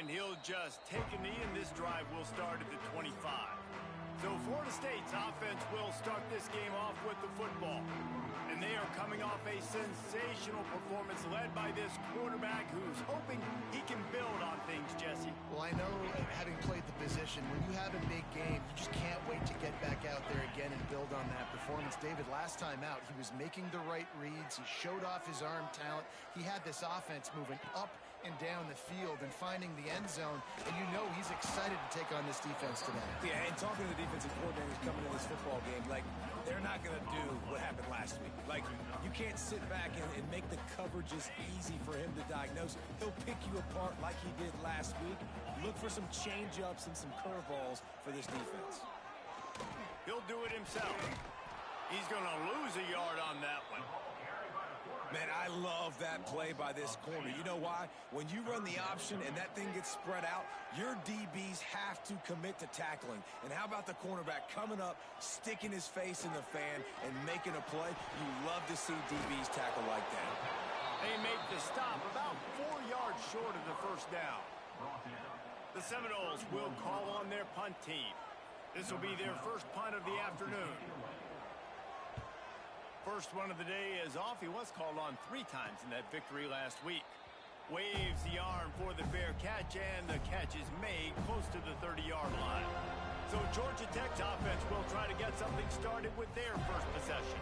and he'll just take a knee, and this drive will start at the 25. So Florida State's offense will start this game off with the football. And they are coming off a sensational performance led by this quarterback who's hoping he can build on things, Jesse. Well, I know, having played the position, when you have a big game, you just can't wait to get back out there again and build on that performance. David, last time out, he was making the right reads. He showed off his arm talent. He had this offense moving up and down the field and finding the end zone. And you know he's excited to take on this defense today. Yeah, and talking to the defensive coordinators coming in this football game, like, they're not going to do what happened last week. Like, you can't sit back and make the coverages easy for him to diagnose. He'll pick you apart like he did last week. Look for some change-ups and some curveballs for this defense. He'll do it himself. He's going to lose a yard on that one. Man, I love that play by this corner. You know why? When you run the option and that thing gets spread out, your DBs have to commit to tackling. And how about the cornerback coming up, sticking his face in the fan, and making a play? You love to see DBs tackle like that. They make the stop about 4 yards short of the first down. The Seminoles will call on their punt team. This will be their first punt of the afternoon. First one of the day is off. He was called on 3 times in that victory last week. Waves the arm for the fair catch, and the catch is made close to the 30-yard line. So Georgia Tech's offense will try to get something started with their first possession.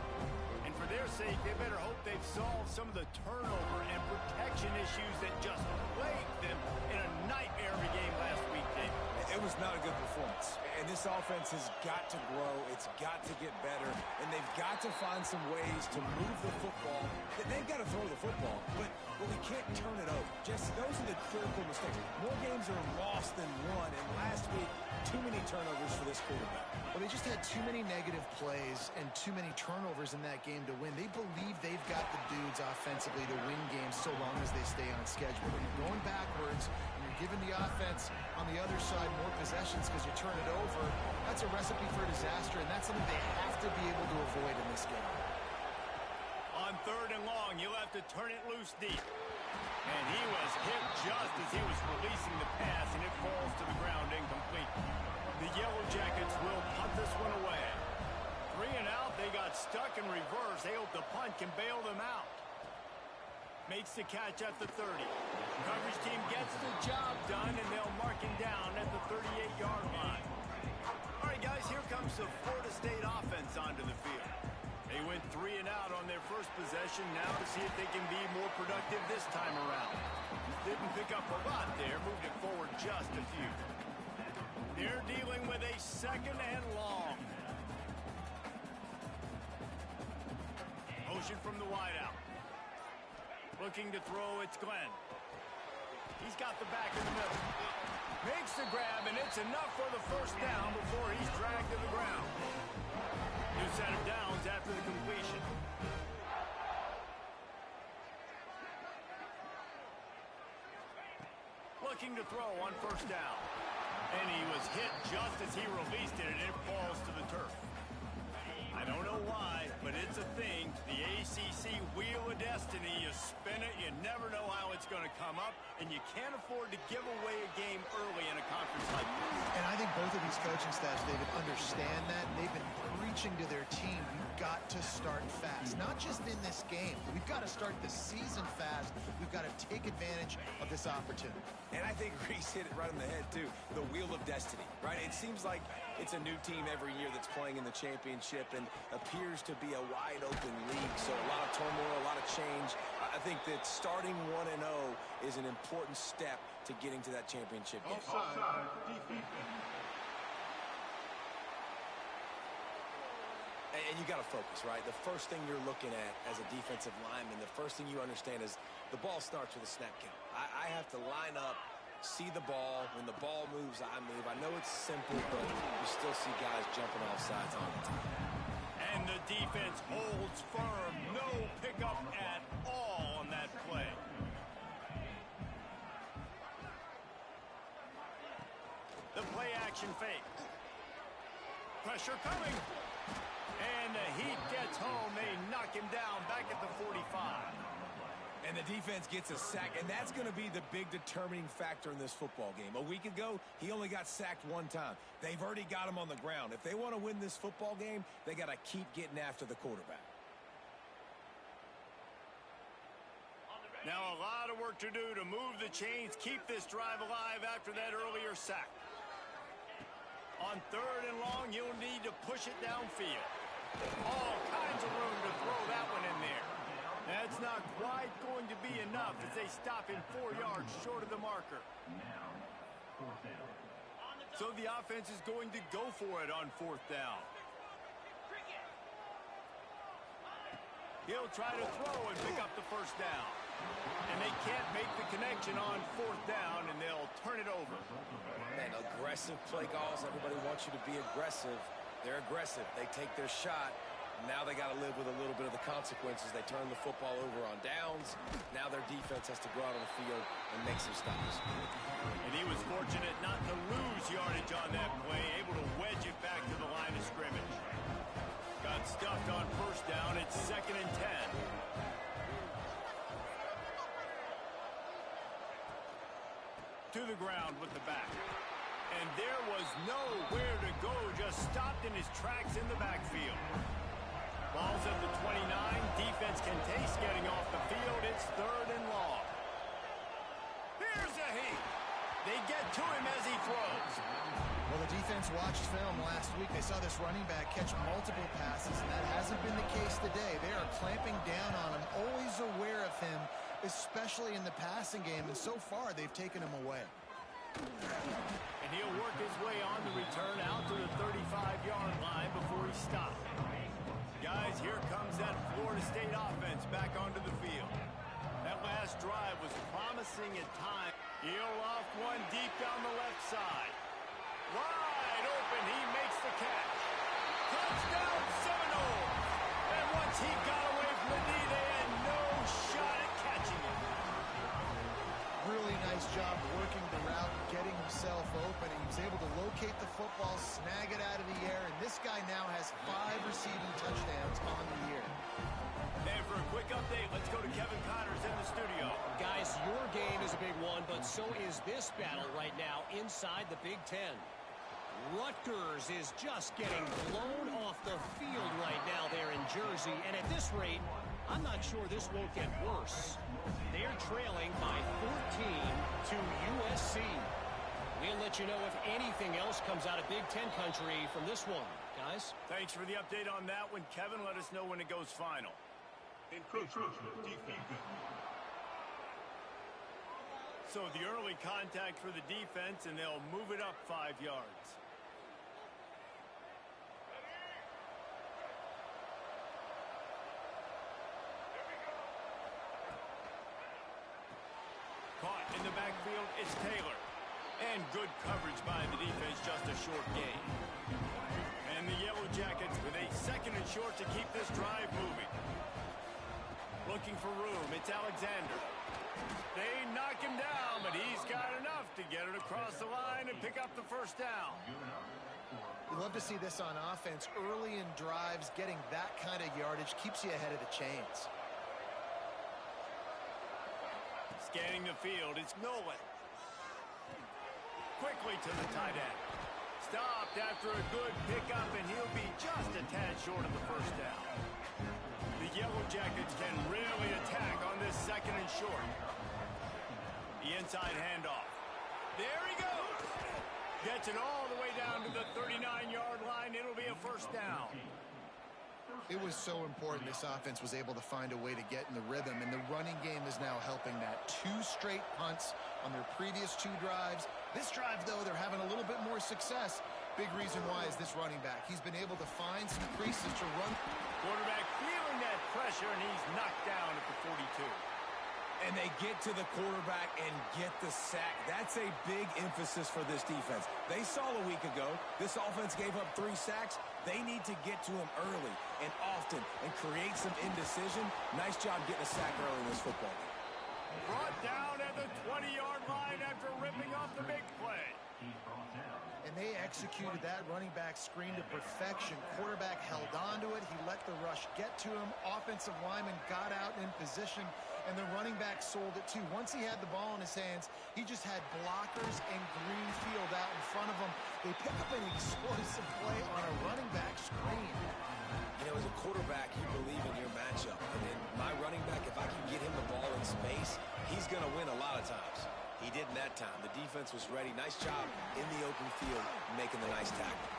And for their sake, they better hope they've solved some of the turnover and protection issues that just plagued them in a nightmare of a game last week, David. It was not a good performance. And this offense has got to grow. It's got to get better. And they've got to find some ways to move the football. They've got to throw the football. But we can't turn it over. Just those are the critical mistakes. More games are lost than won. And last week, too many turnovers for this quarterback. Well, they just had too many negative plays and too many turnovers in that game to win. They believe they've got the dudes offensively to win games so long as they stay on schedule. When you're going backwards and you're giving the offense on the other side more possessions because you turn it over, that's a recipe for disaster, and that's something they have to be able to avoid in this game. On 3rd and long, you'll have to turn it loose deep. And he was hit just as he was releasing the pass, and it falls to the ground incomplete. The Yellow Jackets will punt this one away. 3 and out, they got stuck in reverse. They hope the punt can bail them out. Makes the catch at the 30. Coverage team gets the job done, and they'll mark him down at the 38-yard line. All right, guys, here comes the Florida State offense onto the field. They went 3 and out on their first possession. Now to see if they can be more productive this time around. Didn't pick up a lot there. Moved it forward just a few. They're dealing with a 2nd and long. Motion from the wideout. Looking to throw, it's Glenn. He's got the back in the middle. Makes the grab, and it's enough for the first down before he's dragged to the ground. New set of downs after the completion. Looking to throw on first down. And he was hit just as he released it, and it falls to the turf. I don't know why, but it's a thing. The ACC Wheel of Destiny, you spin it, you never know how it's going to come up, and you can't afford to give away a game early in a conference like this. And I think both of these coaching staffs, David, understand that. They've been preaching to their team, you've got to start fast. Not just in this game. We've got to start the season fast. We've got to take advantage of this opportunity. And I think Reese hit it right on the head, too. The Wheel of Destiny, right? It seems like it's a new team every year that's playing in the championship and appears to be a wide-open league. So a lot of turmoil, a lot of change. I think that starting 1-0 is an important step to getting to that championship game. And you got to focus, right? The first thing you're looking at as a defensive lineman, the first thing you understand is the ball starts with a snap count. I have to line up, see the ball. When the ball moves, I move. I know it's simple, but you still see guys jumping off sides all the time. And the defense holds firm. No pickup at all on that play. The play action fake. Pressure coming. And the heat gets home. They knock him down back at the 45. And the defense gets a sack, and that's going to be the big determining factor in this football game. A week ago, he only got sacked one time. They've already got him on the ground. If they want to win this football game, they got to keep getting after the quarterback. Now a lot of work to do to move the chains, keep this drive alive after that earlier sack. On 3rd and long, you'll need to push it downfield. All kinds of room to throw that one in there. That's not quite going to be enough as they stop him 4 yards short of the marker. So the offense is going to go for it on 4th down. He'll try to throw and pick up the 1st down. And they can't make the connection on 4th down, and they'll turn it over. Man, aggressive play calls. Everybody wants you to be aggressive. They're aggressive. They take their shot. Now they got to live with a little bit of the consequences. They turn the football over on downs. Now their defense has to go out on the field and make some stops. And he was fortunate not to lose yardage on that play, able to wedge it back to the line of scrimmage. Got stuffed on 1st down. It's 2nd and 10. To the ground with the back. And there was nowhere to go, just stopped in his tracks in the backfield. Ball's at the 29. Defense can taste getting off the field. It's 3rd and long. Here's a heat. They get to him as he throws. Well, the defense watched film last week. They saw this running back catch multiple passes, and that hasn't been the case today. They are clamping down on him, always aware of him, especially in the passing game, and so far they've taken him away. And he'll work his way on the return out to the 35-yard line before he stops. Guys, here comes that Florida State offense back onto the field. That last drive was promising at times. He'll off one deep down the left side. Wide open, he makes the catch. Touchdown Seminoles! And once he got away from the knee, they had no shot at catching him. Really nice job working the route, getting himself open. He was able to locate the football, snag it out of the air, and this guy now has 5 receiving touchdowns on the year. And for a quick update, let's go to Kevin Connors in the studio. Guys, your game is a big one, but so is this battle right now inside the Big Ten. Rutgers is just getting blown off the field right now there in Jersey, and at this rate, I'm not sure this won't get worse. They're trailing by 14 to USC. We'll let you know if anything else comes out of Big Ten country from this one, guys. Thanks for the update on that one, Kevin. Let us know when it goes final. So the early contact for the defense, and they'll move it up 5 yards. Caught in the backfield, it's Taylor. And good coverage by the defense, just a short gain. And the Yellow Jackets with a 2nd and short to keep this drive moving. Looking for room, it's Alexander. They knock him down, but he's got enough to get it across the line and pick up the 1st down. We love to see this on offense. Early in drives, getting that kind of yardage keeps you ahead of the chains. Scanning the field, it's Nolan. Quickly to the tight end. Stopped after a good pickup, and he'll be just a tad short of the 1st down. The Yellow Jackets can really attack on this 2nd and short. The inside handoff. There he goes. Gets it all the way down to the 39-yard line. It'll be a 1st down. It was so important this offense was able to find a way to get in the rhythm, and the running game is now helping that. 2 straight punts on their previous 2 drives. This drive, though, they're having a little bit more success. Big reason why is this running back. He's been able to find some creases to run. Quarterback feeling that pressure, and he's knocked down at the 42. And they get to the quarterback and get the sack. That's a big emphasis for this defense. They saw a week ago, this offense gave up 3 sacks. They need to get to him early and often and create some indecision. Nice job getting a sack early in this football game. Brought down at the 20-yard line after ripping off the big play. And they executed that running back screen to perfection. Quarterback held on to it. He let the rush get to him. Offensive lineman got out in position. and the running back sold it too. Once he had the ball in his hands, he just had blockers and green field out in front of him. They pick up an explosive play on a running back screen. You know, as a quarterback, you believe in your matchup. And then my running back, if I can get him the ball in space, he's going to win a lot of times. He did in that time. The defense was ready. Nice job in the open field, making the nice tackle.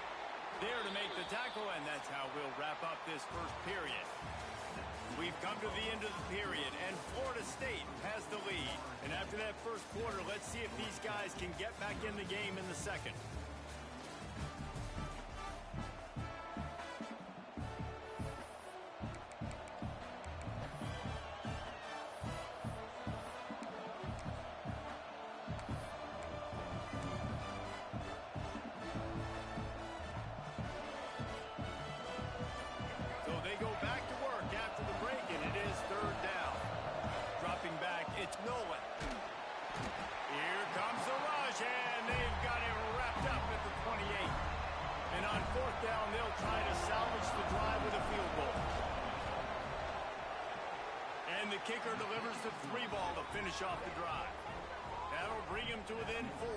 There to make the tackle, and that's how we'll wrap up this first period. We've come to the end of the period, and Florida State has the lead. And after that first quarter, let's see if these guys can get back in the game in the second. Down, they'll try to salvage the drive with a field goal. And the kicker delivers the 3 ball to finish off the drive. That'll bring him to within 4.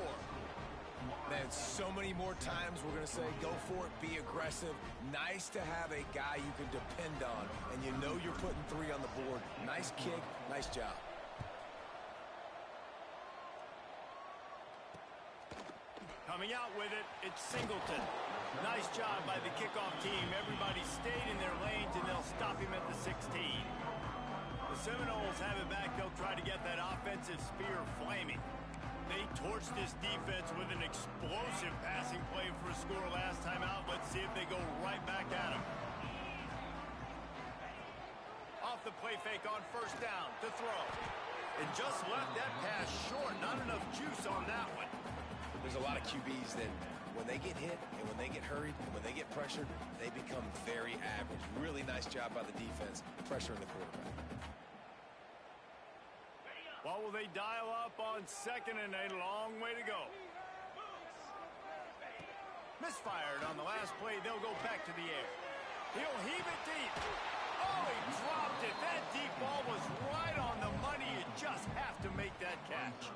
Man, so many more times we're going to say, go for it, be aggressive. Nice to have a guy you can depend on, and you know you're putting 3 on the board. Nice kick, nice job. Coming out with it, it's Singleton. Nice job by the kickoff team. Everybody stayed in their lanes, and they'll stop him at the 16. The Seminoles have it back. They'll try to get that offensive spear flaming. They torched this defense with an explosive passing play for a score last time out. Let's see if they go right back at him. Off the play fake on first down to throw. And just left that pass short. Not enough juice on that one. There's a lot of QBs that when they get hit and when they get hurried and when they get pressured, they become very average. Really nice job by the defense, pressuring the quarterback. What will they dial up on second and a long way to go? Misfired on the last play. They'll go back to the air. He'll heave it deep. Oh, he dropped it. That deep ball was right on the money. You just have to make that catch.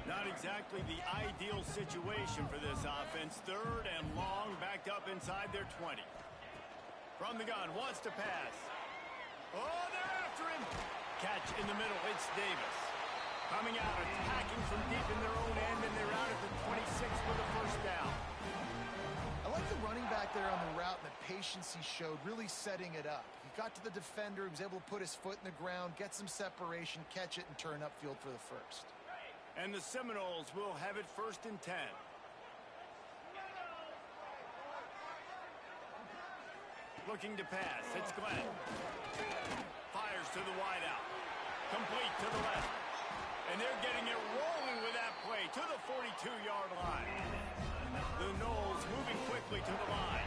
Not exactly the ideal situation for this offense. Third and long, backed up inside their 20. From the gun, wants to pass. Oh, they're after him. Catch in the middle, it's Davis. Coming out, attacking from deep in their own end, and they're out at the 26 for the first down. I like the running back there on the route and the patience he showed, really setting it up. He got to the defender, he was able to put his foot in the ground, get some separation, catch it, and turn upfield for the first. And the Seminoles will have it 1st and 10. Looking to pass. It's Glenn. Fires to the wideout. Complete to the left. And they're getting it rolling with that play to the 42-yard line. The Noles moving quickly to the line.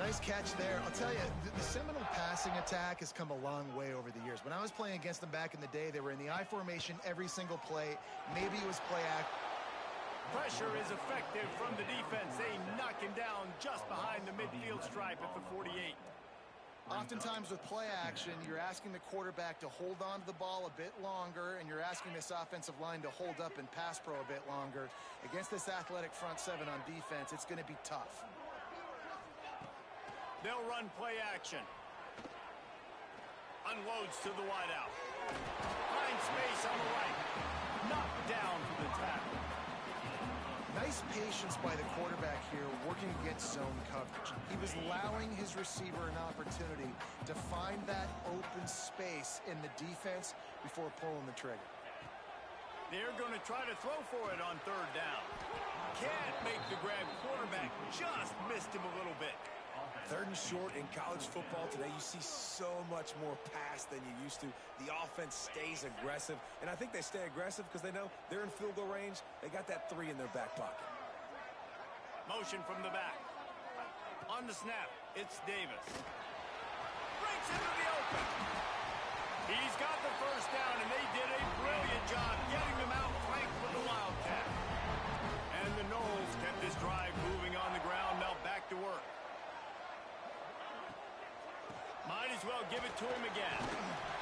Nice catch there. I'll tell you, the Seminole passing attack has come a long way over the years. When I was playing against them back in the day, they were in the I formation every single play. Maybe it was play act. Pressure is effective from the defense. They knock him down just behind the midfield stripe at the 48. Oftentimes with play action, you're asking the quarterback to hold on to the ball a bit longer, and you're asking this offensive line to hold up and pass pro a bit longer. Against this athletic front 7 on defense, it's going to be tough. They'll run play action. Unloads to the wideout. Finds space on the right. Knocked down for the tackle. Nice patience by the quarterback here, working against zone coverage. He was allowing his receiver an opportunity to find that open space in the defense before pulling the trigger. They're going to try to throw for it on 3rd down. Can't make the grab. Quarterback just missed him a little bit. 3rd and short in college football today. You see so much more pass than you used to. The offense stays aggressive, and I think they stay aggressive because they know they're in field goal range. They got that 3 in their back pocket. Motion from the back. On the snap, it's Davis. Breaks into the open. He's got the first down, and they did a brilliant job getting them out flanked with the Wildcat. And the Noles kept this drive moving on the ground. Now back to work. Might as well give it to him again.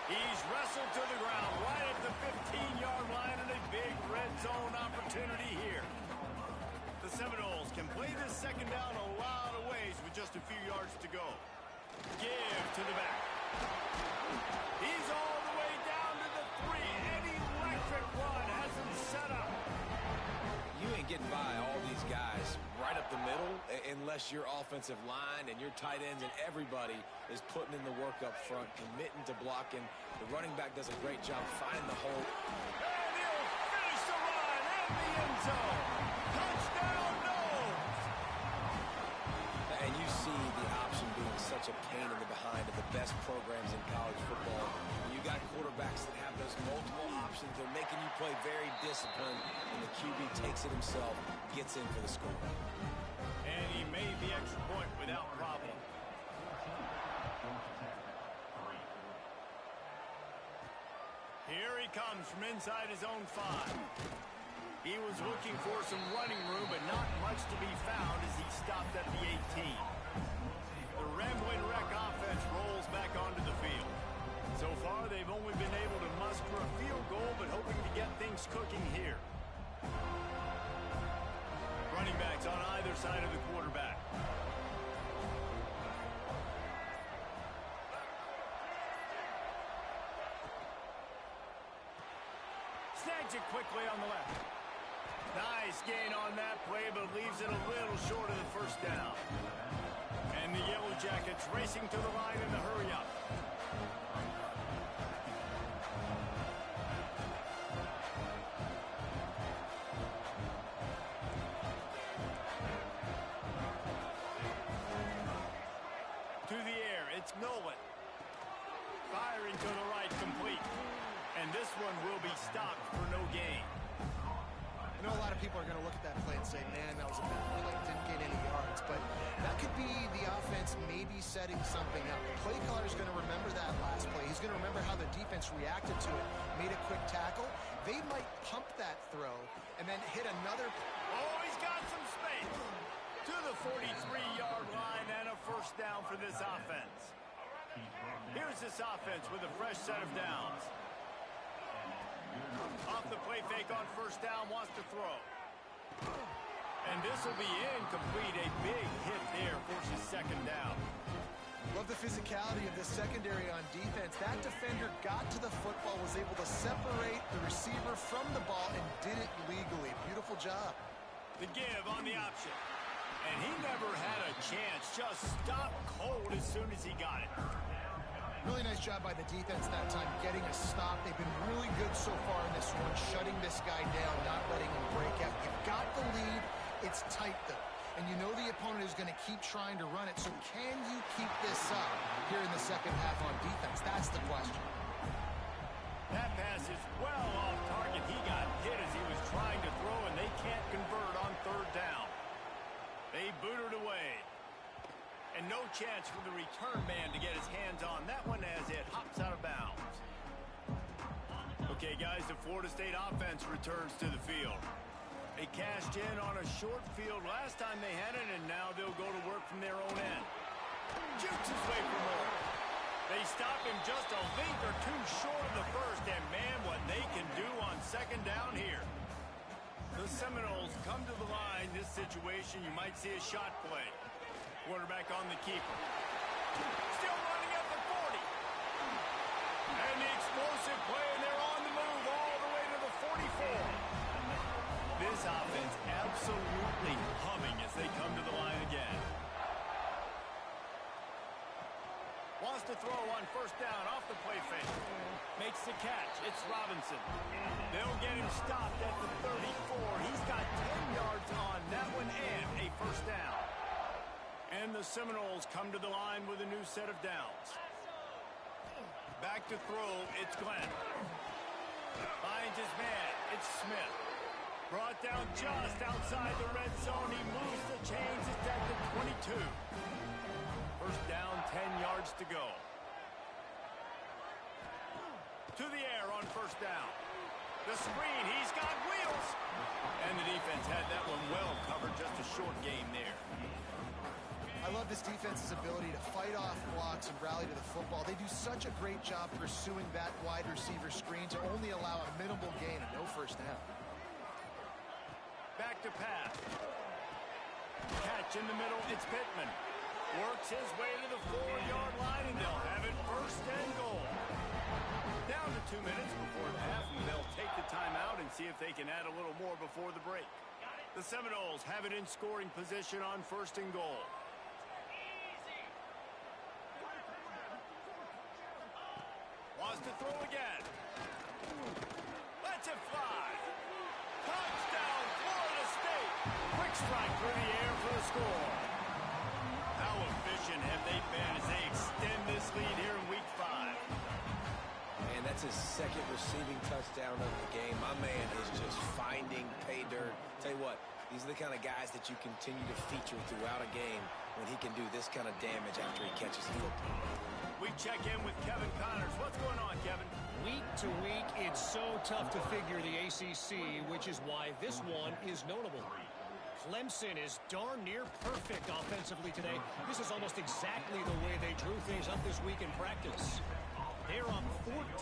He's wrestled to the ground right at the 15-yard line, and a big red zone opportunity here. The Seminoles can play this second down a lot of ways with just a few yards to go. Give to the back. He's all the way down to the 3. An electric run has him set up. You ain't getting by all these guys right up the middle unless your offensive line and your tight ends and everybody is putting in the work up front, committing to blocking. The running back does a great job finding the hole. And he'll finish the run in the end zone. Touchdown, Noles. And you see the option being such a pain in the behind of the best programs in college football. You got quarterbacks that have those multiple options. They're making you play very disciplined, and the QB takes it himself, gets in for the score. And he made the extra point without problem. Here he comes from inside his own 5. He was looking for some running room, but not much to be found as he stopped at the 18. The Rambling Wreck offense rolls back onto the field. So far, they've only been able to muster a field goal, but hoping to get things cooking here. Running backs on either side of the quarterback. Snags it quickly on the left. Nice gain on that play, but leaves it a little short of the first down. And the Yellow Jackets racing to the line in the hurry-up. To the air, it's Nolan. Firing to the right, complete. And this one will be stopped for no gain. I know a lot of people are going to look at that play and say, man, that was a bad play. Didn't gain any yards. But that could be the offense maybe setting something up. The play caller is going to remember that last play. He's going to remember how the defense reacted to it, made a quick tackle. They might pump that throw and then hit another. Oh, he's got some space. To the 43-yard line and a first down for this offense. Here's this offense with a fresh set of downs. Off the play fake on first down, wants to throw. And this will be incomplete. A big hit there forces second down. Love the physicality of the secondary on defense. That defender got to the football, was able to separate the receiver from the ball, and did it legally. Beautiful job. The give on the option. And he never had a chance. Just stopped cold as soon as he got it. Really nice job by the defense that time, getting a stop. They've been really good so far in this one, shutting this guy down, not letting him break out. You've got the lead. It's tight, though. And you know the opponent is going to keep trying to run it. So can you keep this up here in the second half on defense? That's the question. That pass is well off target. He got hit as he was trying to throw, and they can't convert on third down. They boot it away. And no chance for the return man to get his hands on that one as it hops out of bounds. Okay, guys, the Florida State offense returns to the field. They cashed in on a short field last time they had it, and now they'll go to work from their own end. Jukes his way for more. They stop him just a length or two short of the first, and man, what they can do on second down here. The Seminoles come to the line. This situation, you might see a shot play. Quarterback on the keeper. Still running at the 40. And the explosive play, and they're on the move all the way to the 44. This offense absolutely humming as they come to the line again. Wants to throw on first down off the play fake. Makes the catch. It's Robinson. They'll get him stopped at the 34. He's got 10 yards on that one and a first down. And the Seminoles come to the line with a new set of downs. Back to throw, it's Glenn. Finds his man, it's Smith. Brought down just outside the red zone. He moves the chains, it's at the 22. First down, 10 yards to go. To the air on first down. The screen, he's got wheels. And the defense had that one well covered, just a short gain there. I I love this defense's ability to fight off blocks and rally to the football. They do such a great job pursuing that wide receiver screen to only allow a minimal gain and no first down. Back to pass. Catch in the middle, it's Pittman. Works his way to the 4-yard line, and they'll have it first and goal. Down to 2 minutes before the half, and they'll take the timeout and see if they can add a little more before the break. The Seminoles have it in scoring position on first and goal. Wants to throw again. Lets it fly. Touchdown, Florida State. Quick strike through the air for the score. How efficient have they been as they extend this lead here in Week 5? And that's his second receiving touchdown of the game. My man is just finding pay dirt. Tell you what, these are the kind of guys that you continue to feature throughout a game when he can do this kind of damage after he catches the football. We check in with Kevin Connors. What's going on, Kevin? Week to week, it's so tough to figure the ACC, which is why this one is notable. Clemson is darn near perfect offensively today. This is almost exactly the way they drew things up this week in practice. They're up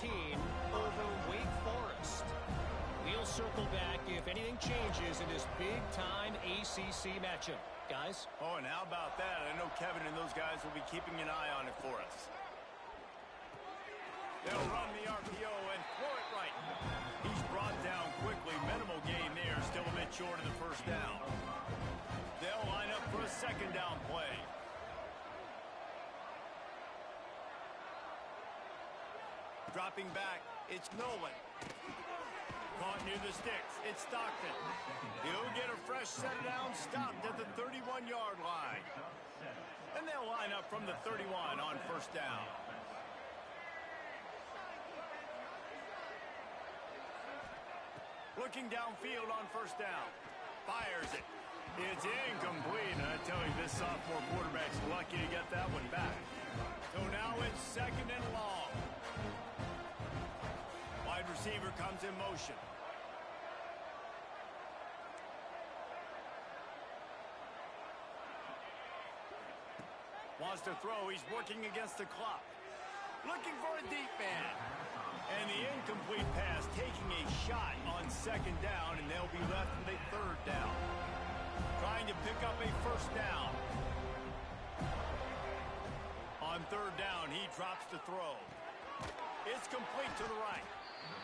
14 over Wake Forest. We'll circle back if anything changes in this big-time ACC matchup. Guys? Oh, and how about that? I know Kevin and those guys will be keeping an eye on it for us. They'll run the RPO and throw it right. He's brought down quickly. Minimal gain there. Still a bit short of the first down. They'll line up for a second down play. Dropping back, it's Nolan. Caught near the sticks, it's Stockton. He'll get a fresh set down, stopped at the 31-yard line. And they'll line up from the 31 on first down. Looking downfield on first down. Fires it. It's incomplete. And I tell you, this sophomore quarterback's lucky to get that one back. So now it's second and long. Wide receiver comes in motion. Wants to throw. He's working against the clock. Looking for a deep man. And the incomplete pass taking a shot on second down, and they'll be left with a third down. Trying to pick up a first down. On third down, he drops to throw. It's complete to the right.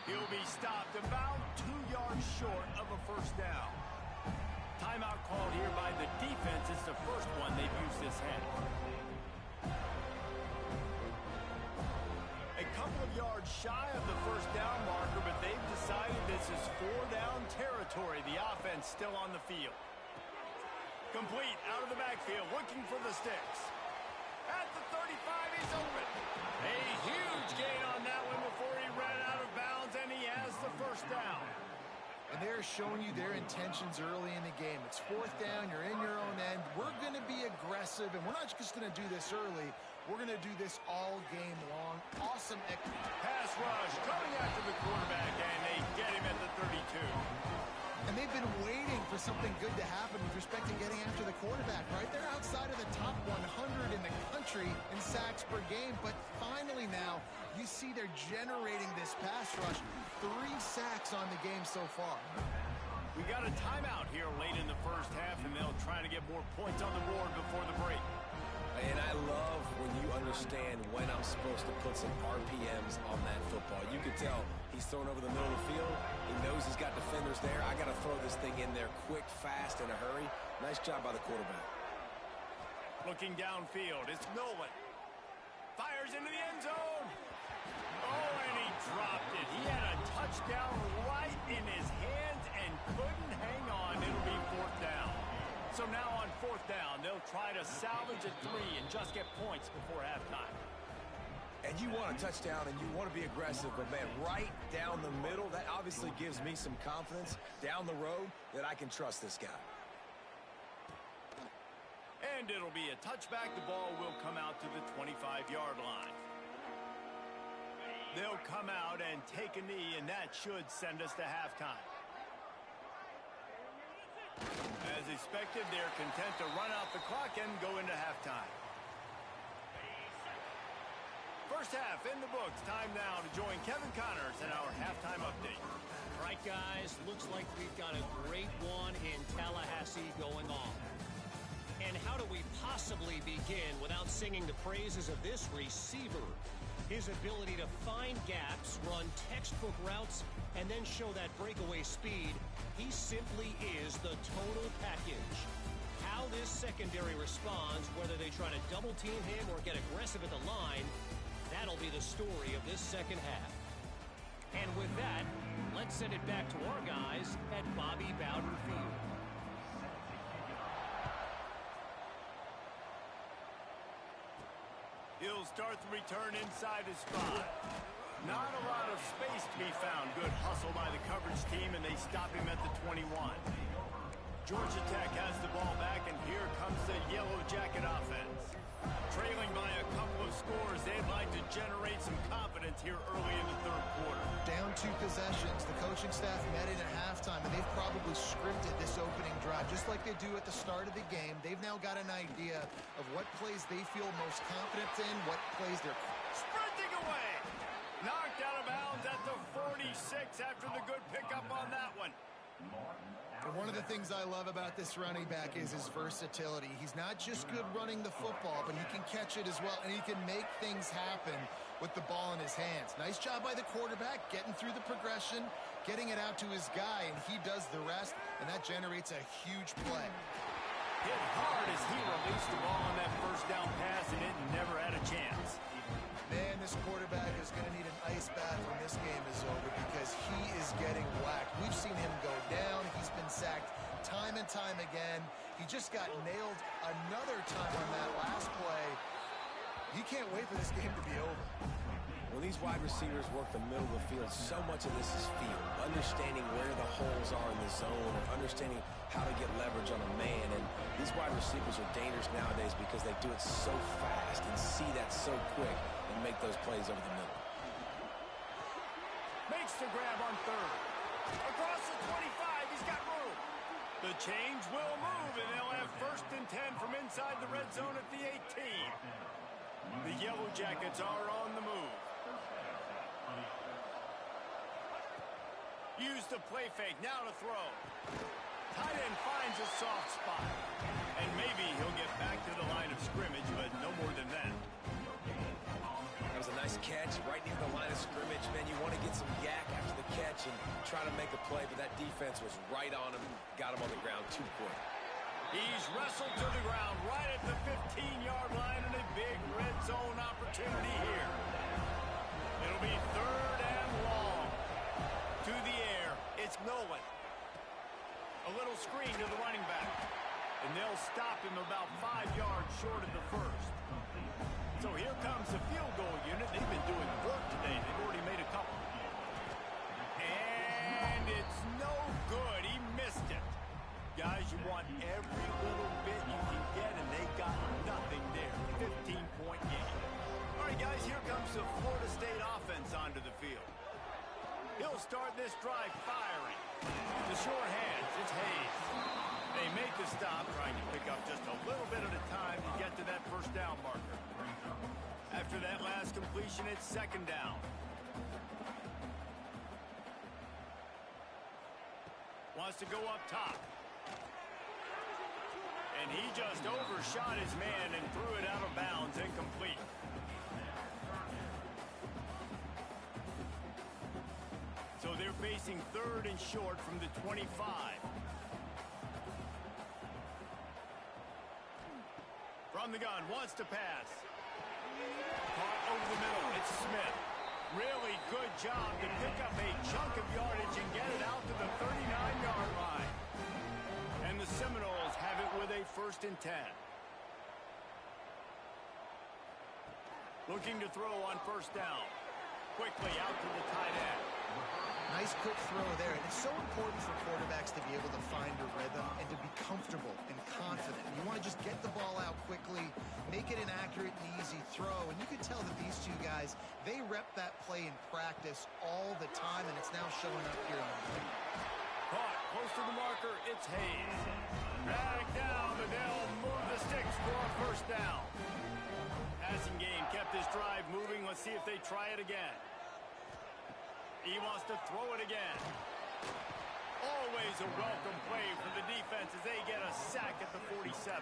He'll be stopped about 2 yards short of a first down. Timeout called here by the defense. It's the first one they've used this half. A couple of yards shy of the first down marker, but they've decided this is 4-down territory. The offense still on the field. Complete out of the backfield, looking for the sticks. At the 35, he's open. A huge gain on that one before he ran out of bounds, and he has the first down. And they're showing you their intentions early in the game. It's fourth down, you're in your own end. We're going to be aggressive, and we're not just going to do this early. We're going to do this all game long. Awesome pass rush coming after the quarterback, and they get him at the 32. And they've been waiting for something good to happen with respect to getting after the quarterback, right? They're outside of the top 100 in the country in sacks per game, but finally now you see they're generating this pass rush. 3 sacks on the game so far. We got a timeout here late in the first half, and they'll try to get more points on the board before the break. And I love when you understand when I'm supposed to put some RPMs on that football. You could tell he's thrown over the middle of the field. He knows he's got defenders there. I got to throw this thing in there quick, fast, in a hurry. Nice job by the quarterback. Looking downfield, it's Nolan. Fires into the end zone. Oh, and he dropped it. He had a touchdown right in his hands and couldn't hang on. It'll be fourth down. So now on fourth down, they'll try to salvage a 3 and just get points before halftime. And you want a touchdown and you want to be aggressive, but man, right down the middle, that obviously gives me some confidence down the road that I can trust this guy. And it'll be a touchback. The ball will come out to the 25-yard line. They'll come out and take a knee, and that should send us to halftime. As expected, they're content to run out the clock and go into halftime. First half in the books. Time now to join Kevin Connors in our halftime update. All right, guys, looks like we've got a great one in Tallahassee going on. And how do we possibly begin without singing the praises of this receiver? His ability to find gaps, run textbook routes, and then show that breakaway speed. He simply is the total package. How this secondary responds, whether they try to double team him or get aggressive at the line, that'll be the story of this second half. And with that, let's send it back to our guys at Bobby Bowden Field. He'll start the return inside his spot. Not a lot of space to be found. Good hustle by the coverage team, and they stop him at the 21. Georgia Tech has the ball back, and here comes the Yellow Jacket offense. Trailing by a couple of scores, they'd like to generate some confidence here early in the third quarter. Down 2 possessions. The coaching staff met in at halftime, and they've probably scripted this opening drive. Just like they do at the start of the game, they've now got an idea of what plays they feel most confident in, what plays they're... Sprinting away! Knocked out of bounds at the 46 after the good pickup on that one. And one of the things I love about this running back is his versatility. He's not just good running the football, but he can catch it as well, and he can make things happen with the ball in his hands. Nice job by the quarterback, getting through the progression, getting it out to his guy, and he does the rest, and that generates a huge play. Hit hard as he released the ball on that first down pass, and it never had a chance. Man, this quarterback is going to need an ice bath when this game is over because he is getting whacked. We've seen him go down. He's been sacked time and time again. He just got nailed another time on that last play. He can't wait for this game to be over. When these wide receivers work the middle of the field, so much of this is feel. Understanding where the holes are in the zone, or understanding how to get leverage on a man. And these wide receivers are dangerous nowadays because they do it so fast and see that so quick and make those plays over the middle. Makes the grab on third. Across the 25, he's got room. The chains will move, and they'll have 1st and 10 from inside the red zone at the 18. The Yellow Jackets are on the move. Use the play fake, now to throw. Tight end finds a soft spot. And maybe he'll get back to the line of scrimmage, but no more than that. That was a nice catch right near the line of scrimmage. Man, you want to get some yak after the catch and try to make a play, but that defense was right on him, got him on the ground too quick. He's wrestled to the ground right at the 15-yard line, and a big red zone opportunity here. It'll be 3rd and long. To the air, it's Nolan. A little screen to the running back. And they'll stop him about 5 yards short of the first. So here comes the field goal unit. They've been doing work today. They've already made a couple. And it's no good. He missed it. Guys, you want every little bit you can get, and they got nothing there. 15-point game. All right, guys, here comes the Florida State offense onto the field. He'll start this drive firing. The short hands, it's Hayes. They make the stop, trying to pick up just a little bit at a time to get to that 1st down marker. After that last completion, it's 2nd down. Wants to go up top. And he just overshot his man and threw it out of bounds, incomplete. So they're facing 3rd and short from the 25. From the gun, wants to pass. Caught over the middle, it's Smith. Really good job to pick up a chunk of yardage and get it out to the 39-yard line. And the Seminoles have it with a 1st and 10. Looking to throw on 1st down. Quickly out to the tight end. Nice quick throw there. And it's so important for quarterbacks to be able to find a rhythm and to be comfortable and confident. You want to just get the ball out quickly, make it an accurate and easy throw. And you can tell that these two guys, they rep that play in practice all the time, and it's now showing up here on the field. Caught close to the marker. It's Hayes. Back down, but they'll move the sticks for a first down. Passing game kept this drive moving. Let's see if they try it again. He wants to throw it again. Always a welcome play for the defense as they get a sack at the 47.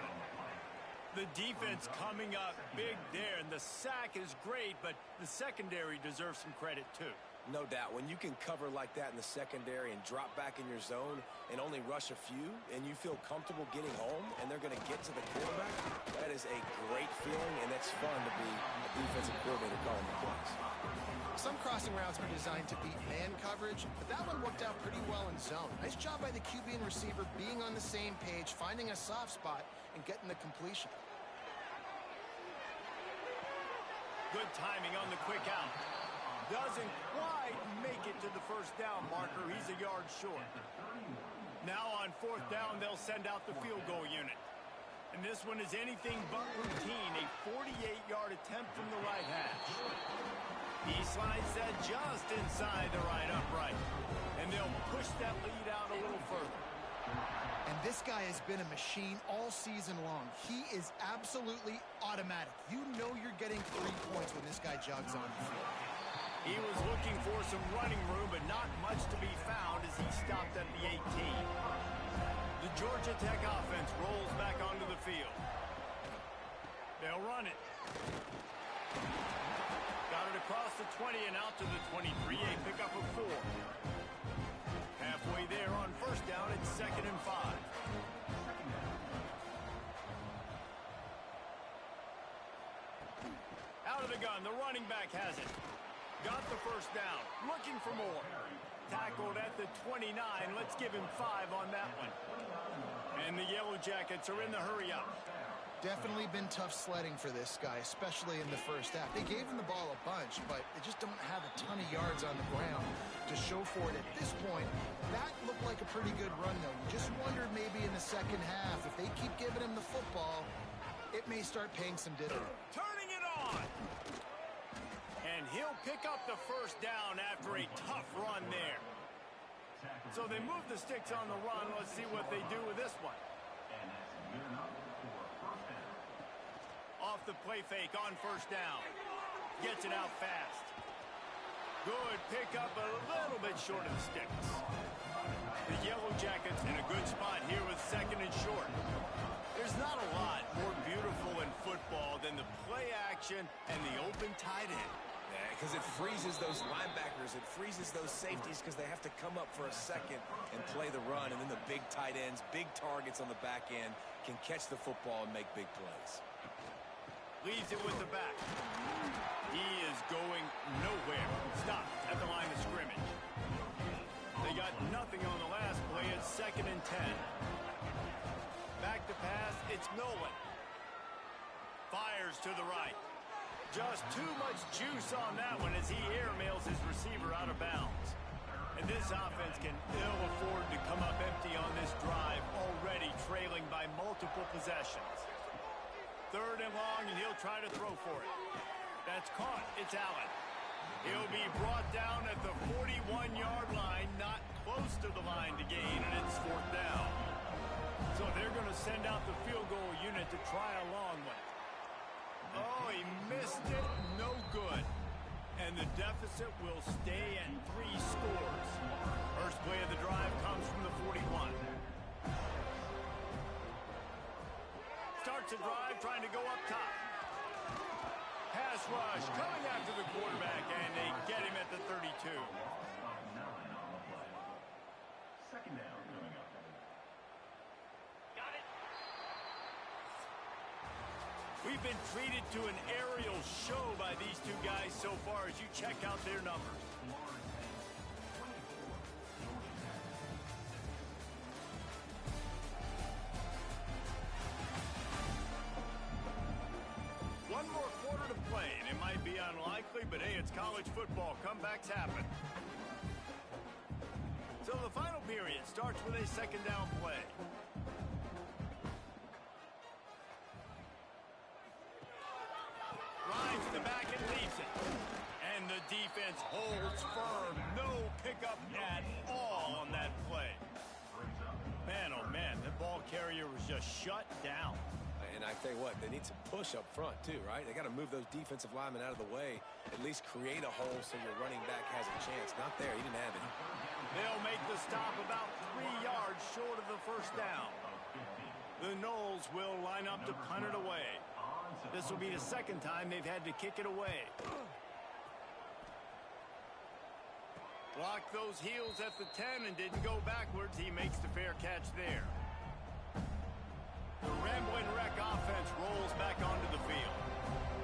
The defense coming up big there, and the sack is great, but the secondary deserves some credit too. No doubt. When you can cover like that in the secondary and drop back in your zone and only rush a few, and you feel comfortable getting home, and they're going to get to the quarterback, that is a great feeling, and that's fun to be a defensive coordinator calling the plays. Some crossing routes are designed to beat man coverage, but that one worked out pretty well in zone. Nice job by the QB and receiver being on the same page, finding a soft spot, and getting the completion. Good timing on the quick out. Doesn't quite make it to the first down marker. He's a yard short. Now on fourth down, they'll send out the field goal unit. And this one is anything but routine. A 48-yard attempt from the right hash. He slides that just inside the right upright. And they'll push that lead out a little further. And this guy has been a machine all season long. He is absolutely automatic. You know you're getting 3 points when this guy jogs on the field. He was looking for some running room, but not much to be found as he stopped at the 18. The Georgia Tech offense rolls back onto the field. They'll run it. Got it across the 20 and out to the 23. A pickup of 4. Halfway there on first down, it's 2nd and 5. Out of the gun, the running back has it. Got the first down. Looking for more. Tackled at the 29. Let's give him 5 on that one. And the Yellow Jackets are in the hurry-up. Definitely been tough sledding for this guy, especially in the first half. They gave him the ball a bunch, but they just don't have a ton of yards on the ground to show for it at this point. That looked like a pretty good run, though. You just wondered maybe in the second half, if they keep giving him the football, it may start paying some dividends. Turning it on! And he'll pick up the first down after a tough run there. So they move the sticks on the run. Let's see what they do with this one. Off the play fake on first down. Gets it out fast. Good pickup, a little bit short of the sticks. The Yellow Jackets in a good spot here with 2nd and short. There's not a lot more beautiful in football than the play action and the open tight end. Because it freezes those linebackers. It freezes those safeties because they have to come up for a second and play the run. And then the big tight ends, big targets on the back end can catch the football and make big plays. Leaves it with the back. He is going nowhere. Stopped at the line of scrimmage. They got nothing on the last play. It's 2nd and 10. Back to pass. It's Nolan. Fires to the right. Just too much juice on that one as he airmails his receiver out of bounds. And this offense can ill afford to come up empty on this drive, already trailing by multiple possessions. 3rd and long, and he'll try to throw for it. That's caught. It's Allen. He'll be brought down at the 41-yard line, not close to the line to gain, and it's 4th down. So they're going to send out the field goal unit to try a long one. Oh, he missed it. No good. And the deficit will stay at 3 scores. First play of the drive comes from the 41. Starts a drive trying to go up top. Pass rush coming after the quarterback, and they get him at the 32. Second down coming up. Got it. We've been treated to an aerial show by these two guys so far as you check out their numbers. One more quarter to play, and it might be unlikely, but hey, it's college football. Comebacks happen. So the final period starts with a 2nd down play. Rides the back and leaves it. And the defense holds firm. No pickup at all on that play. just shut down. And I tell you what, they need some push up front too, right? They got to move those defensive linemen out of the way, at least create a hole so your running back has a chance. Not there. He didn't have it. They'll make the stop about 3 yards short of the first down. The Noles will line up to punt it away. This will be the second time they've had to kick it away. Blocked those heels at the 10 and didn't go backwards. He makes the fair catch there. The Rambling Wreck offense rolls back onto the field.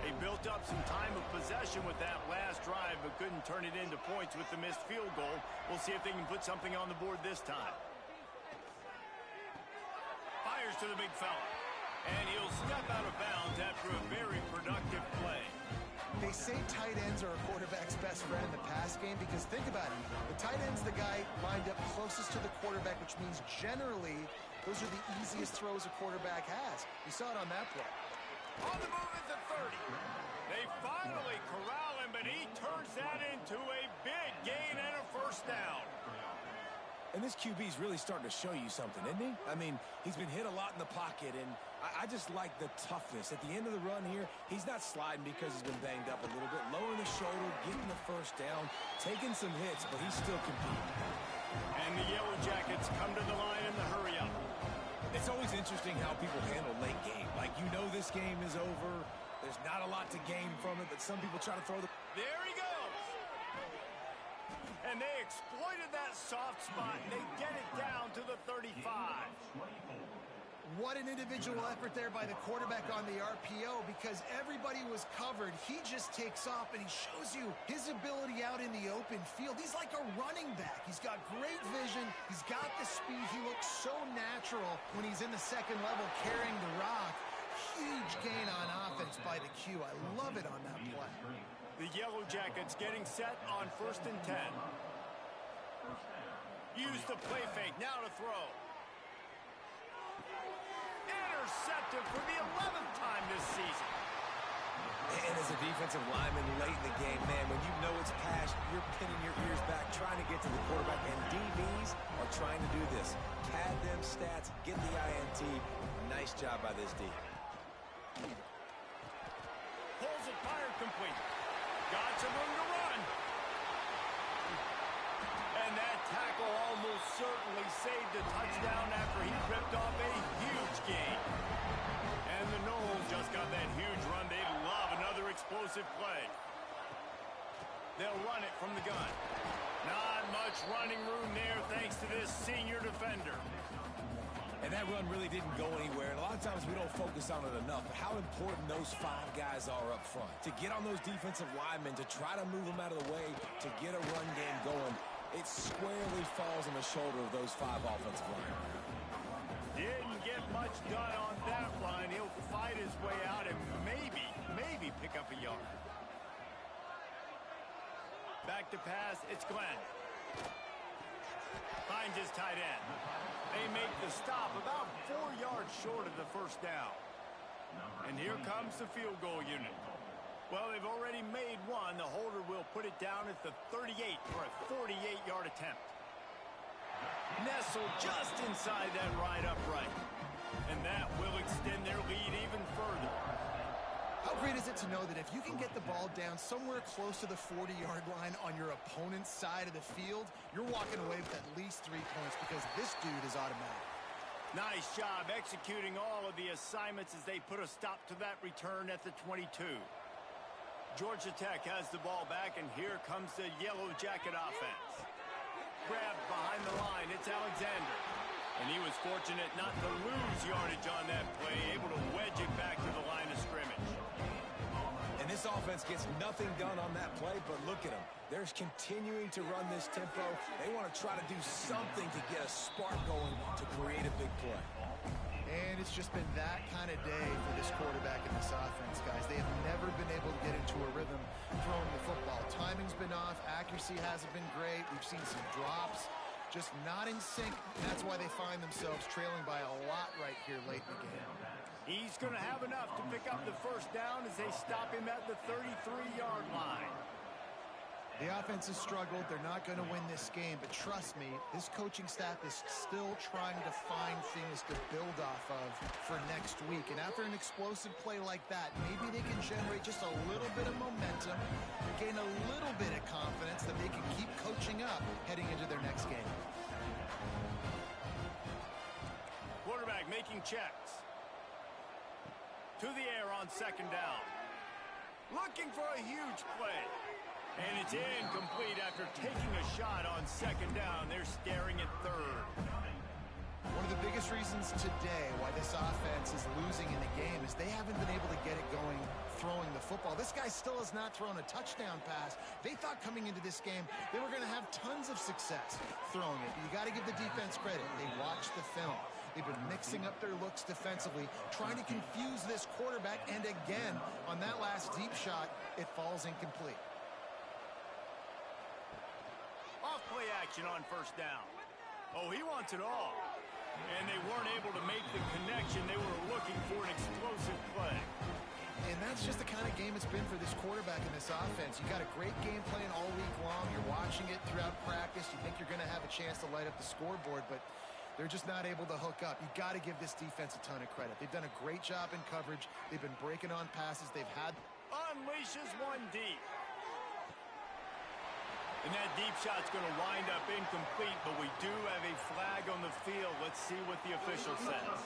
They built up some time of possession with that last drive, but couldn't turn it into points with the missed field goal. We'll see if they can put something on the board this time. Fires to the big fella. And he'll step out of bounds after a very productive play. They say tight ends are a quarterback's best friend in the pass game because think about it. The tight end's the guy lined up closest to the quarterback, which means generally those are the easiest throws a quarterback has. You saw it on that play. On the move at the 30. They finally corral him, but he turns that into a big gain and a first down. And this QB's really starting to show you something, isn't he? I mean, he's been hit a lot in the pocket, and I just like the toughness. At the end of the run here, he's not sliding because he's been banged up a little bit. Lowering the shoulder, getting the first down, taking some hits, but he's still competing. And the Yellow Jackets come to the line in the hurry-up. It's always interesting how people handle late game. Like, you know this game is over. There's not a lot to gain from it, but some people try to throw the... There he goes! And they exploited that soft spot. They get it down to the 35. What an individual effort there by the quarterback on the RPO because everybody was covered. He just takes off and he shows you his ability out in the open field. He's like a running back. He's got great vision. He's got the speed. He looks so natural when he's in the second level carrying the rock. Huge gain on offense by the Q. I love it on that play. The Yellow Jackets getting set on 1st and 10. Use the play fake. Now to throw. Intercepted for the 11th time this season. And as a defensive lineman late in the game, man, when you know it's past, you're pinning your ears back, trying to get to the quarterback, and DBs are trying to do this. Pad them stats, get the INT. Nice job by this D. Pulls it, fire complete. Got some room to run. And that tackle almost certainly saved a touchdown after he ripped off a huge gain. And the Noles just got that huge run. They love another explosive play. They'll run it from the gun. Not much running room there thanks to this senior defender. And that run really didn't go anywhere. And a lot of times we don't focus on it enough. But how important those 5 guys are up front. To get on those defensive linemen, to try to move them out of the way, to get a run game going. It squarely falls on the shoulder of those 5 offensive linemen. Didn't get much done on that line. He'll fight his way out and maybe pick up a yard. Back to pass, it's Glenn. Finds his tight end. They make the stop about 4 yards short of the first down. And here comes the field goal unit. Well, they've already made one. The holder will put it down at the 38 for a 48-yard attempt. Nestled just inside that right upright. And that will extend their lead even further. How great is it to know that if you can get the ball down somewhere close to the 40-yard line on your opponent's side of the field, you're walking away with at least 3 points because this dude is automatic. Nice job executing all of the assignments as they put a stop to that return at the 22. Georgia Tech has the ball back, and here comes the Yellow Jacket offense. Grabbed behind the line, it's Alexander. And he was fortunate not to lose yardage on that play, able to wedge it back to the line of scrimmage. And this offense gets nothing done on that play, but look at them. They're continuing to run this tempo. They want to try to do something to get a spark going to create a big play. And it's just been that kind of day for this quarterback in this offense, guys. They have never been able to get into a rhythm throwing the football. Timing's been off. Accuracy hasn't been great. We've seen some drops. Just not in sync. And that's why they find themselves trailing by a lot right here late in the game. He's going to have enough to pick up the first down as they stop him at the 33-yard line. The offense has struggled. They're not going to win this game, but trust me, this coaching staff is still trying to find things to build off of for next week. And after an explosive play like that, maybe they can generate just a little bit of momentum, gain a little bit of confidence that they can keep coaching up heading into their next game. Quarterback making checks. To the air on second down. Looking for a huge play. And it's incomplete after taking a shot on second down. They're staring at third. One of the biggest reasons today why this offense is losing in the game is they haven't been able to get it going throwing the football. This guy still has not thrown a touchdown pass. They thought coming into this game they were going to have tons of success throwing it. But you got to give the defense credit. They watched the film. They've been mixing up their looks defensively, trying to confuse this quarterback. And again, on that last deep shot, it falls incomplete. Off-play action on first down. Oh, he wants it all. And they weren't able to make the connection. They were looking for an explosive play. And that's just the kind of game it's been for this quarterback in this offense. You got a great game plan all week long. You're watching it throughout practice. You think you're going to have a chance to light up the scoreboard, but they're just not able to hook up. You got to give this defense a ton of credit. They've done a great job in coverage. They've been breaking on passes. They've had... Unleashes one deep. And that deep shot's going to wind up incomplete, but we do have a flag on the field. Let's see what the official says.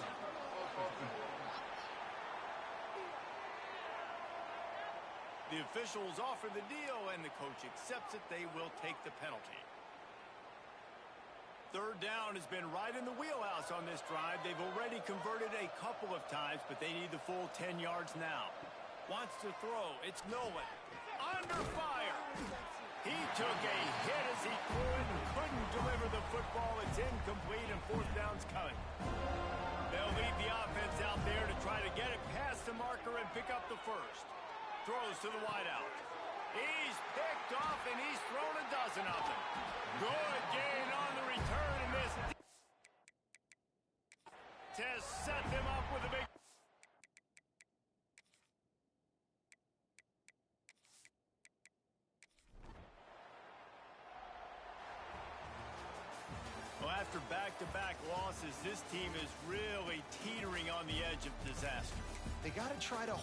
The officials offer the deal, and the coach accepts it. They will take the penalty. Third down has been right in the wheelhouse on this drive. They've already converted a couple of times, but they need the full 10 yards now. Wants to throw. It's Nolan. Under fire. He took a hit as he threw it and couldn't deliver the football. It's incomplete, and fourth down's coming. They'll leave the offense out there to try to get it past the marker and pick up the first. Throws to the wideout. He's picked off, and he's thrown a dozen of them. Good gain on the return, and this has set them up with a big... Well, after back-to-back losses, this team is really teetering on the edge of disaster. They got to try to...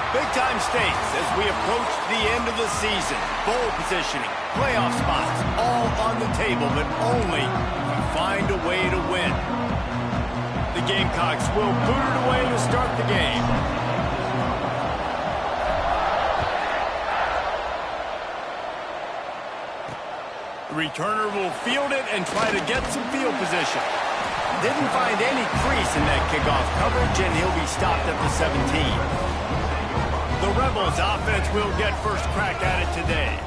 Big-time stakes as we approach the end of the season. Bowl positioning, playoff spots, all on the table, but only if we find a way to win. The Gamecocks will boot it away to start the game. The returner will field it and try to get some field position. Didn't find any crease in that kickoff coverage, and he'll be stopped at the 17. The Rebels offense will get first crack at it today.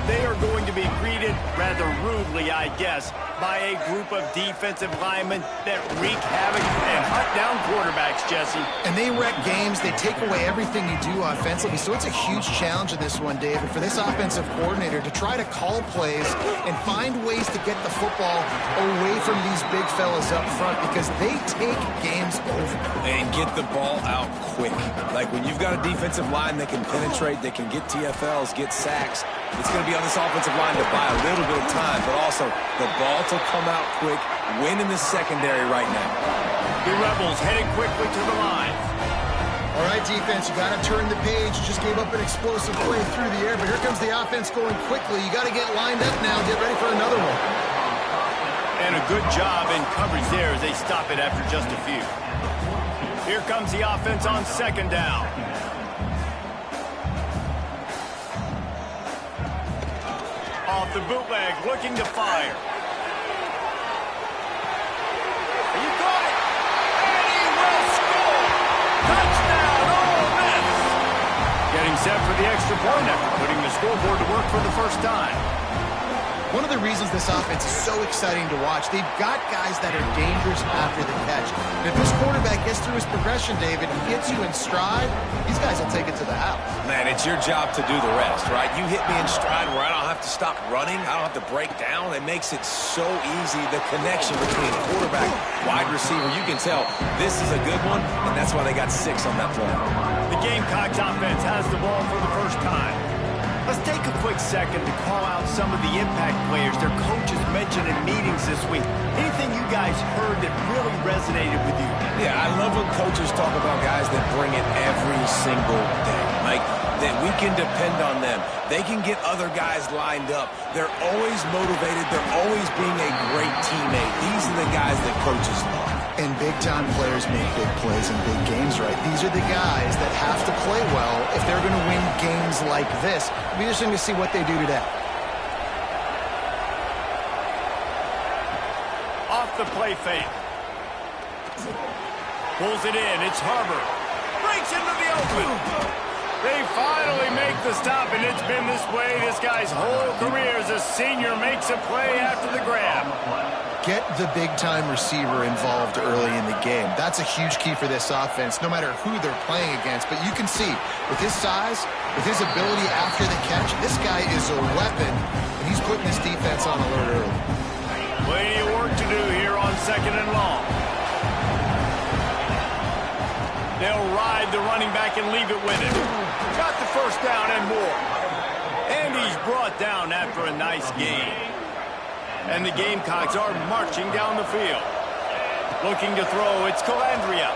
They are going to be greeted rather rudely, I guess, by a group of defensive linemen that wreak havoc and hunt down quarterbacks, Jesse. And they wreck games. They take away everything you do offensively. So it's a huge challenge in this one, David, for this offensive coordinator to try to call plays and find ways to get the football away from these big fellas up front because they take games over. And get the ball out quick. Like when you've got a defensive line that can penetrate, that can get TFLs, get sacks, it's going to be on this offensive line to buy a little bit of time, but also the ball to come out quick, win in the secondary right now. The Rebels heading quickly to the line. All right, defense, you got to turn the page. You just gave up an explosive play through the air, but here comes the offense going quickly. You got to get lined up now. Get ready for another one. And a good job in coverage there as they stop it after just a few. Here comes the offense on second down. Off the bootleg, looking to fire. You got it! And he will score! Touchdown, Ole Miss! Getting set for the extra point after putting the scoreboard to work for the first time. One of the reasons this offense is so exciting to watch, they've got guys that are dangerous after the catch. And if this quarterback gets through his progression, David, and gets you in stride, these guys will take it to the house. Man, it's your job to do the rest, right? You hit me in stride where I don't have to stop running. I don't have to break down. It makes it so easy, the connection between quarterback, wide receiver. You can tell this is a good one, and that's why they got 6 on that play. The Gamecocks offense has the ball for the first time. Let's take a quick second to call out some of the impact players their coaches mentioned in meetings this week. Anything you guys heard that really resonated with you? Yeah, I love when coaches talk about guys that bring it every single day. Like, that we can depend on them. They can get other guys lined up. They're always motivated. They're always being a great teammate. These are the guys that coaches love. And big-time players make big plays in big games, right? These are the guys that have to play well if they're going to win games like this. It'll be interesting to see what they do today. Off the play fake. Pulls it in. It's Harbor. Breaks into the open. They finally make the stop, and it's been this way this guy's whole career as a senior makes a play after the grab. Get the big-time receiver involved early in the game. That's a huge key for this offense, no matter who they're playing against. But you can see, with his size, with his ability after the catch, this guy is a weapon, and he's putting this defense on alert early. Plenty of work to do here on 2nd and long. They'll ride the running back and leave it with him. Got the first down and more. And he's brought down after a nice gain. And the Gamecocks are marching down the field. Looking to throw, it's Calandria.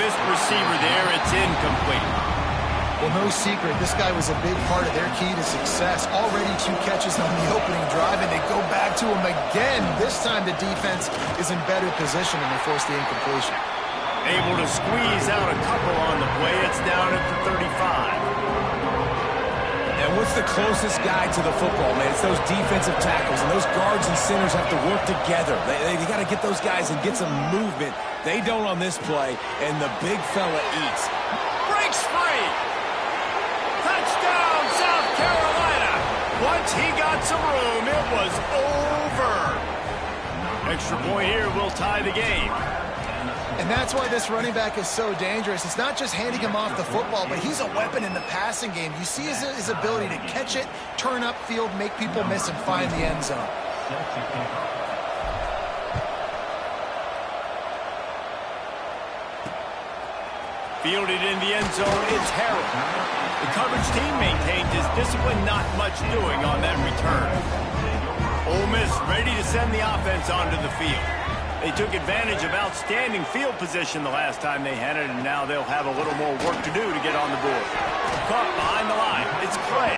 Missed receiver there, it's incomplete. Well, no secret, this guy was a big part of their key to success. Already 2 catches on the opening drive, and they go back to him again. This time the defense is in better position, and they force the incompletion. Able to squeeze out a couple on the play. It's down at the 35. And what's the closest guy to the football, man? It's those defensive tackles, and those guards and centers have to work together. They got to get those guys and get some movement. They don't on this play, and the big fella eats. Breaks free. Touchdown, South Carolina. Once he got some room, it was over. Extra point here will tie the game. And that's why this running back is so dangerous. It's not just handing him off the football, but he's a weapon in the passing game. You see his ability to catch it, turn upfield, make people miss, and find the end zone. Fielded in the end zone, it's Harrell. The coverage team maintained his discipline, not much doing on that return. Ole Miss ready to send the offense onto the field. They took advantage of outstanding field position the last time they had it, and now they'll have a little more work to do to get on the board. Caught behind the line. It's Clay.